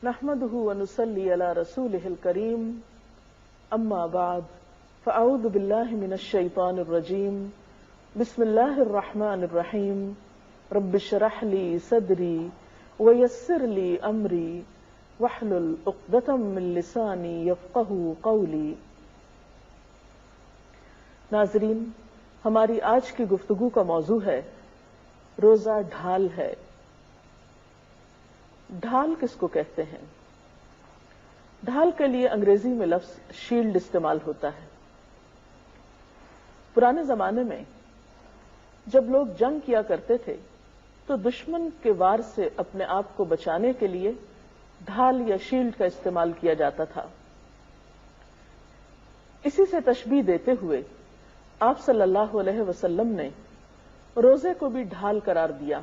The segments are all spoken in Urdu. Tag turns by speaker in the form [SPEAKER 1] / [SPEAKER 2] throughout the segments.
[SPEAKER 1] نحمده ونصلي على رسوله الكريم اما بعد فاعوذ بالله من الشيطان الرجيم بسم الله الرحمن الرحيم رب اشرح لي صدري ويسر لي امري واحلل عقدة من لساني يفقهوا قولي۔ ناظرین، ہماری آج کی گفتگو کا موضوع ہے روزہ ڈھال ہے۔ ڈھال کس کو کہتے ہیں؟ ڈھال کے لیے انگریزی میں لفظ شیلڈ استعمال ہوتا ہے۔ پرانے زمانے میں جب لوگ جنگ کیا کرتے تھے تو دشمن کے وار سے اپنے آپ کو بچانے کے لیے ڈھال یا شیلڈ کا استعمال کیا جاتا تھا۔ اسی سے تشبیہ دیتے ہوئے آپ صلی اللہ علیہ وسلم نے روزے کو بھی ڈھال قرار دیا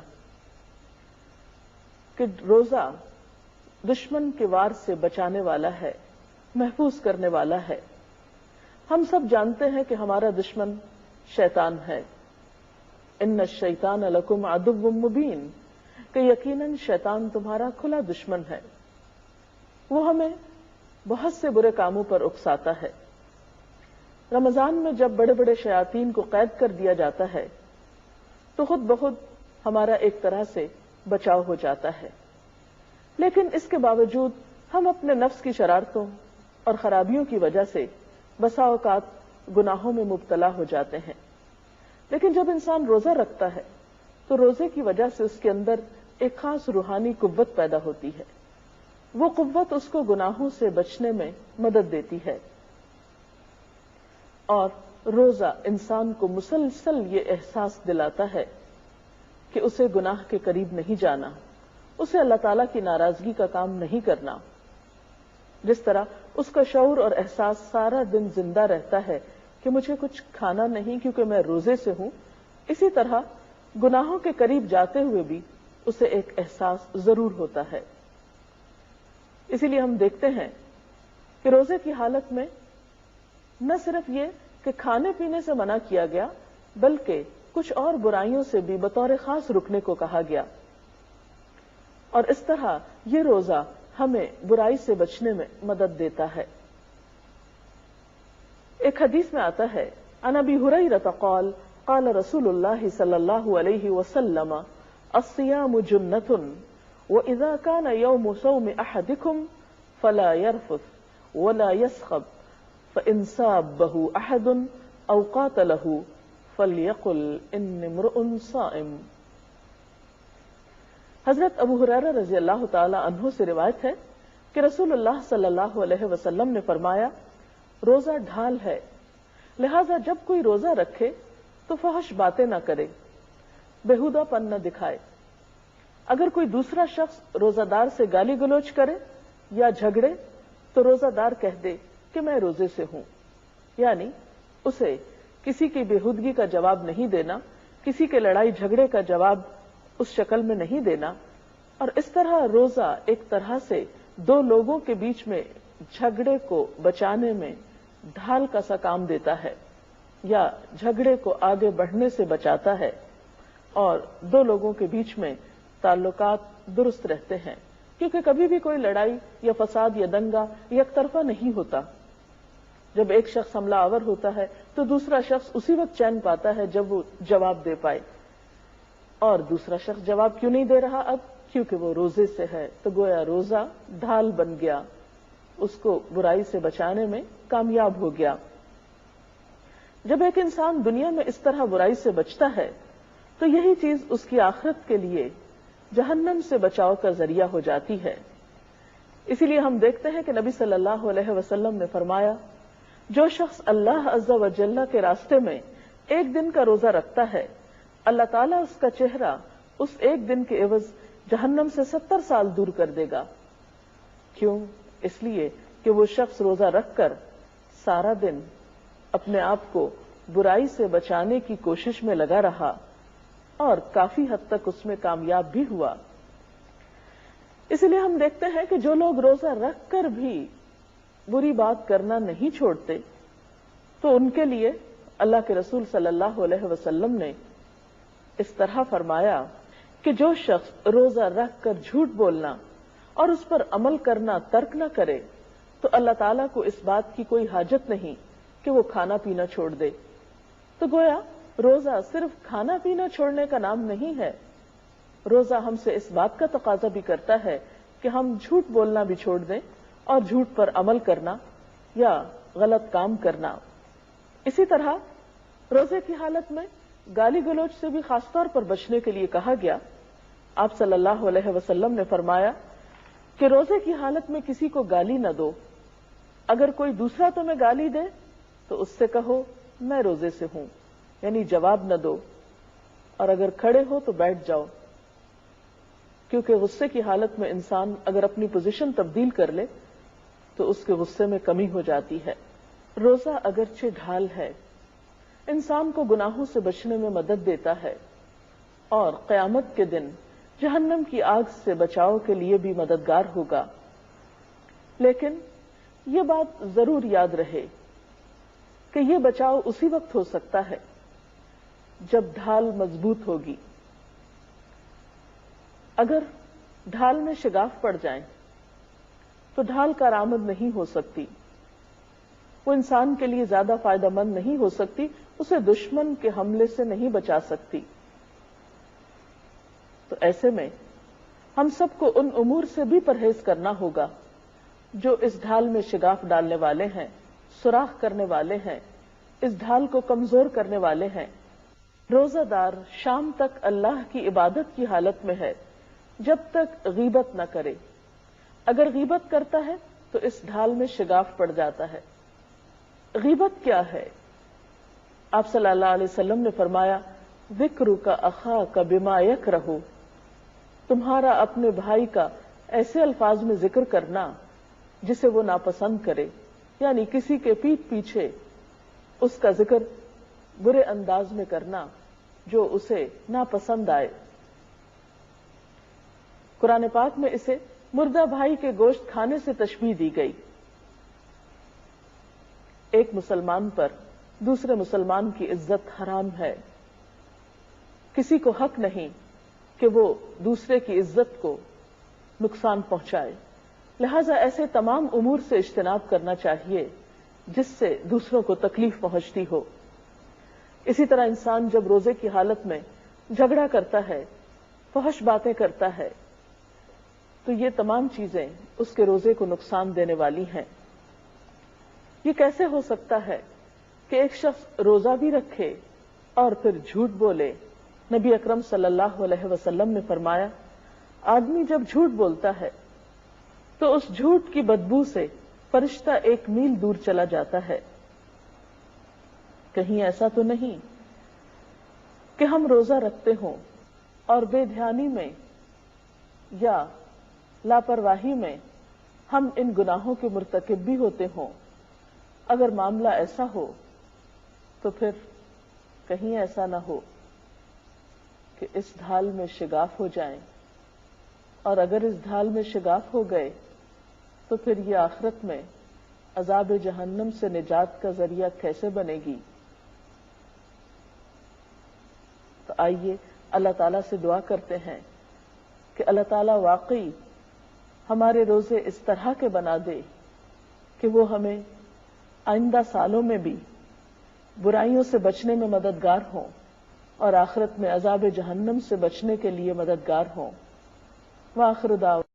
[SPEAKER 1] کہ روزہ دشمن کے وار سے بچانے والا ہے، محفوظ کرنے والا ہے۔ ہم سب جانتے ہیں کہ ہمارا دشمن شیطان ہے۔ ان الشیطان لکم عدو مبین، کہ یقیناً شیطان تمہارا کھلا دشمن ہے۔ وہ ہمیں بہت سے برے کاموں پر اکساتا ہے۔ رمضان میں جب بڑے بڑے شیاطین کو قید کر دیا جاتا ہے تو خود بخود ہمارا ایک طرح سے بچاؤ ہو جاتا ہے، لیکن اس کے باوجود ہم اپنے نفس کی شرارتوں اور خرابیوں کی وجہ سے بسا اوقات گناہوں میں مبتلا ہو جاتے ہیں۔ لیکن جب انسان روزہ رکھتا ہے تو روزے کی وجہ سے اس کے اندر ایک خاص روحانی قوت پیدا ہوتی ہے۔ وہ قوت اس کو گناہوں سے بچنے میں مدد دیتی ہے، اور روزہ انسان کو مسلسل یہ احساس دلاتا ہے کہ اسے گناہ کے قریب نہیں جانا، اسے اللہ تعالیٰ کی ناراضگی کا کام نہیں کرنا۔ جس طرح اس کا شعور اور احساس سارا دن زندہ رہتا ہے کہ مجھے کچھ کھانا نہیں کیونکہ میں روزے سے ہوں، اسی طرح گناہوں کے قریب جاتے ہوئے بھی اسے ایک احساس ضرور ہوتا ہے۔ اسی لیے ہم دیکھتے ہیں کہ روزے کی حالت میں نہ صرف یہ کہ کھانے پینے سے منع کیا گیا، بلکہ کچھ اور برائیوں سے بھی بطور خاص رکنے کو کہا گیا، اور اس طرح یہ روزہ ہمیں برائی سے بچنے میں مدد دیتا ہے۔ ایک حدیث میں آتا ہے، عن ابی ہریرہ قال قال رسول اللہ صلی اللہ علیہ وسلم الصیام جنۃ وإذا كان يوم صوم أحدكم فلا يرفث ولا يسخب فإن سابه أحد أو قاتله فليقل إني امرؤ صائم۔ حضرت ابو ہریرہ رضی اللہ تعالی عنہ سے روایت ہے کہ رسول اللہ صلی اللہ علیہ وسلم نے فرمایا، روزہ ڈھال ہے، لہذا جب کوئی روزہ رکھے تو فحش باتیں نہ کرے، بےہودہ پن نہ دکھائے۔ اگر کوئی دوسرا شخص روزہ دار سے گالی گلوچ کرے یا جھگڑے تو روزہ دار کہہ دے کہ میں روزے سے ہوں، یعنی اسے کسی کی بےہودگی کا جواب نہیں دینا، کسی کے لڑائی جھگڑے کا جواب اس شکل میں نہیں دینا۔ اور اس طرح روزہ ایک طرح سے دو لوگوں کے بیچ میں جھگڑے کو بچانے میں ڈھال کا سا کام دیتا ہے، یا جھگڑے کو آگے بڑھنے سے بچاتا ہے، اور دو لوگوں کے بیچ میں تعلقات درست رہتے ہیں، کیونکہ کبھی بھی کوئی لڑائی یا فساد یا دنگا یک طرفہ نہیں ہوتا۔ جب ایک شخص حملہ آور ہوتا ہے تو دوسرا شخص اسی وقت چین پاتا ہے جب وہ جواب دے پائے، اور دوسرا شخص جواب کیوں نہیں دے رہا اب؟ کیونکہ وہ روزے سے ہے، تو گویا روزہ ڈھال بن گیا، اس کو برائی سے بچانے میں کامیاب ہو گیا۔ جب ایک انسان دنیا میں اس طرح برائی سے بچتا ہے تو یہی چیز اس کی آخرت کے لیے جہنم سے بچاؤ کا ذریعہ ہو جاتی ہے۔ اسی لیے ہم دیکھتے ہیں کہ نبی صلی اللہ علیہ وسلم نے فرمایا، جو شخص اللہ عز و جل کے راستے میں ایک دن کا روزہ رکھتا ہے، اللہ تعالیٰ اس کا چہرہ اس ایک دن کے عوض جہنم سے 70 سال دور کر دے گا۔ کیوں؟ اس لیے کہ وہ شخص روزہ رکھ کر سارا دن اپنے آپ کو برائی سے بچانے کی کوشش میں لگا رہا، اور کافی حد تک اس میں کامیاب بھی ہوا۔ اسی لیے ہم دیکھتے ہیں کہ جو لوگ روزہ رکھ کر بھی بری بات کرنا نہیں چھوڑتے تو ان کے لیے اللہ کے رسول صلی اللہ علیہ وسلم نے اس طرح فرمایا کہ جو شخص روزہ رکھ کر جھوٹ بولنا اور اس پر عمل کرنا ترک نہ کرے تو اللہ تعالیٰ کو اس بات کی کوئی حاجت نہیں کہ وہ کھانا پینا چھوڑ دے۔ تو گویا روزہ صرف کھانا پینا چھوڑنے کا نام نہیں ہے، روزہ ہم سے اس بات کا تقاضا بھی کرتا ہے کہ ہم جھوٹ بولنا بھی چھوڑ دیں اور جھوٹ پر عمل کرنا یا غلط کام کرنا۔ اسی طرح روزے کی حالت میں گالی گلوچ سے بھی خاص طور پر بچنے کے لیے کہا گیا۔ آپ صلی اللہ علیہ وسلم نے فرمایا کہ روزے کی حالت میں کسی کو گالی نہ دو، اگر کوئی دوسرا تمہیں گالی دے تو اس سے کہو میں روزے سے ہوں، یعنی جواب نہ دو، اور اگر کھڑے ہو تو بیٹھ جاؤ، کیونکہ غصے کی حالت میں انسان اگر اپنی پوزیشن تبدیل کر لے تو اس کے غصے میں کمی ہو جاتی ہے۔ روزہ اگرچہ ڈھال ہے، انسان کو گناہوں سے بچنے میں مدد دیتا ہے اور قیامت کے دن جہنم کی آگ سے بچاؤ کے لیے بھی مددگار ہوگا، لیکن یہ بات ضرور یاد رہے کہ یہ بچاؤ اسی وقت ہو سکتا ہے جب ڈھال مضبوط ہوگی۔ اگر ڈھال میں شگاف پڑ جائیں تو ڈھال کارآمد نہیں ہو سکتی، وہ انسان کے لیے زیادہ فائدہ مند نہیں ہو سکتی، اسے دشمن کے حملے سے نہیں بچا سکتی۔ تو ایسے میں ہم سب کو ان امور سے بھی پرہیز کرنا ہوگا جو اس ڈھال میں شگاف ڈالنے والے ہیں، سوراخ کرنے والے ہیں، اس ڈھال کو کمزور کرنے والے ہیں۔ روزہ دار شام تک اللہ کی عبادت کی حالت میں ہے جب تک غیبت نہ کرے، اگر غیبت کرتا ہے تو اس ڈھال میں شگاف پڑ جاتا ہے۔ غیبت کیا ہے؟ آپ صلی اللہ علیہ وسلم نے فرمایا ذکرک اخاک بما یکرہ، تمہارا اپنے بھائی کا ایسے الفاظ میں ذکر کرنا جسے وہ ناپسند کرے، یعنی کسی کے پیٹھ پیچھے اس کا ذکر برے انداز میں کرنا جو اسے ناپسند آئے۔ قرآن پاک میں اسے مردہ بھائی کے گوشت کھانے سے تشبیہ دی گئی۔ ایک مسلمان پر دوسرے مسلمان کی عزت حرام ہے، کسی کو حق نہیں کہ وہ دوسرے کی عزت کو نقصان پہنچائے، لہذا ایسے تمام امور سے اجتناب کرنا چاہیے جس سے دوسروں کو تکلیف پہنچتی ہو۔ اسی طرح انسان جب روزے کی حالت میں جھگڑا کرتا ہے، فحش باتیں کرتا ہے، تو یہ تمام چیزیں اس کے روزے کو نقصان دینے والی ہیں۔ یہ کیسے ہو سکتا ہے کہ ایک شخص روزہ بھی رکھے اور پھر جھوٹ بولے؟ نبی اکرم صلی اللہ علیہ وسلم نے فرمایا آدمی جب جھوٹ بولتا ہے تو اس جھوٹ کی بدبو سے فرشتہ 1 میل دور چلا جاتا ہے۔ کہیں ایسا تو نہیں کہ ہم روزہ رکھتے ہوں اور بے دھیانی میں یا لاپرواہی میں ہم ان گناہوں کے مرتکب بھی ہوتے ہوں؟ اگر معاملہ ایسا ہو تو پھر کہیں ایسا نہ ہو کہ اس ڈھال میں شگاف ہو جائیں، اور اگر اس ڈھال میں شگاف ہو گئے تو پھر یہ آخرت میں عذاب جہنم سے نجات کا ذریعہ کیسے بنے گی؟ تو آئیے اللہ تعالیٰ سے دعا کرتے ہیں کہ اللہ تعالیٰ واقعی ہمارے روزے اس طرح کے بنا دے کہ وہ ہمیں آئندہ سالوں میں بھی برائیوں سے بچنے میں مددگار ہوں اور آخرت میں عذاب جہنم سے بچنے کے لیے مددگار ہوں۔ وآخر دعوانا